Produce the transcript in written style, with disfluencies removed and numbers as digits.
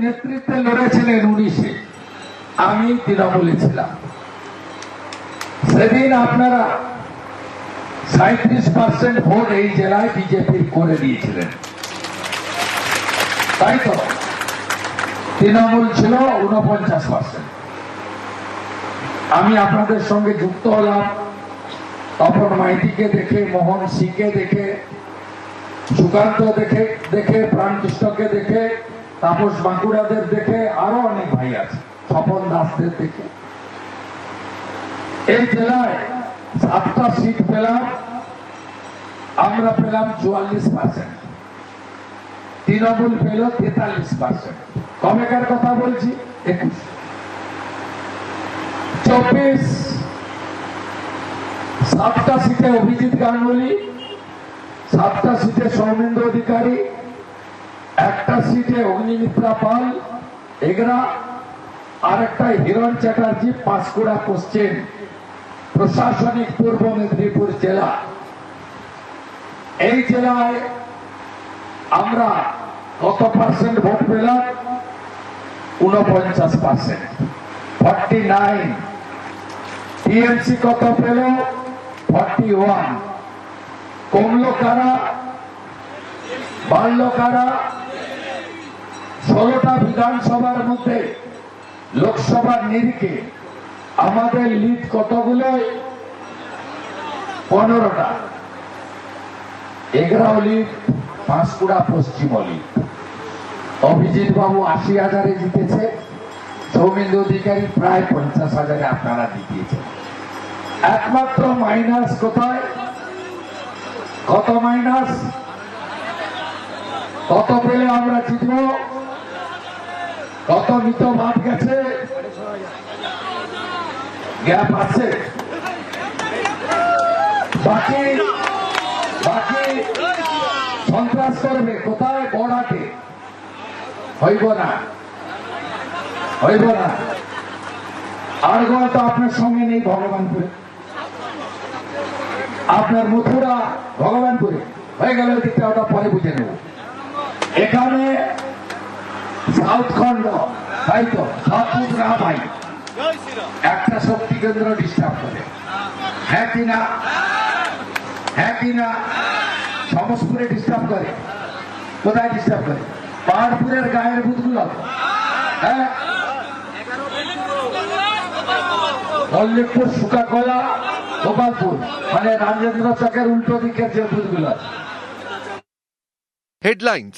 নেতৃত্বে লড়েছিলেন 19-এ, আমি তৃণমূলে ছিলাম। সেদিন আপনারা 37% ভোট এই জেলায় বিজেপি করে দিয়েছিলেন, তাই তো? তৃণমূল ছিল 49%। আমি আপনাদের সঙ্গে যুক্ত হলাম তপন মাইতিকে দেখে, মোহন সিংকে দেখে, সুকান্ত দেখে প্রাণকৃষ্ণকে দেখে, তাপস বাঁকুড়াদের দেখে, আরো অনেক ভাই আছে, স্বপন দাসদের দেখে। এই জেলায় 7টা সিট পেলাম, আমরা পেলাম 44%, তৃণমূল পেল 43%। কবেকার কথা বলছি? 21। 24 7টা সিটে অভিজিৎ গাঙ্গুলি, 7টা সিটে সৌমেন্দ্র অধিকারী, 1টা সিটে অগ্নিমিত্রা পাল এগরা, আর একটা হিরণ চ্যাটার্জি পাঁশকুড়া পশ্চিম প্রশাসনিক পূর্ব মেদিনীপুর জেলা। এই জেলায় আমরা কত পার্সেন্ট ভোট পেলাম? 49%, 49। টিএমসি কত পেল? 41। কমলো কারা? বাড়লো কারা? 16টা বিধানসভার মধ্যে লোকসভার নিরিখে আমাদের লিড কতগুলো? 15টা। 11 লিড, পাঁশকুড়া পশ্চিম লিড। অভিজিৎ বাবু 80,000-এ জিতেছে, সৌমেন্দ্র অধিকারী প্রায় 50,000-এ আপনারা জিতিয়েছেন। একমাত্র মাইনাস কোথায়? কত মাইনাস? কত পেলে আমরা জিতব? কত মৃত ভাব গেছে? গ্যাপ আছে। বাকি সন্ত্রাস করবে কোথায়? বড়াতে। হইব না, হইব না। আর তো আপনার সঙ্গে নেই ভগবানপুরে, আপনার মথুরা ভগবানপুরে হয়ে গেল, দিকটা ওটা পরে বুঝে নেব। এখানে সাউথ খন্ড, তাই তো? সাতপুর না ভাই, একটা শক্তি কেন্দ্র ডিস্টার্ব করে, হ্যাঁ কিনা? হ্যাঁ কিনা? সমসপুরে ডিস্টার্ব করে। কোথায় ডিস্টার্ব করে? পাহাড়পুরের গায়ের বুথগুলো, হ্যাঁ। মল্লিকপুর, সুকাকলা, গোপালপুর, মানে রাজেন্দ্র চকের উল্টো দিকের যে বুথগুলো আছে। হেডলাইন্স।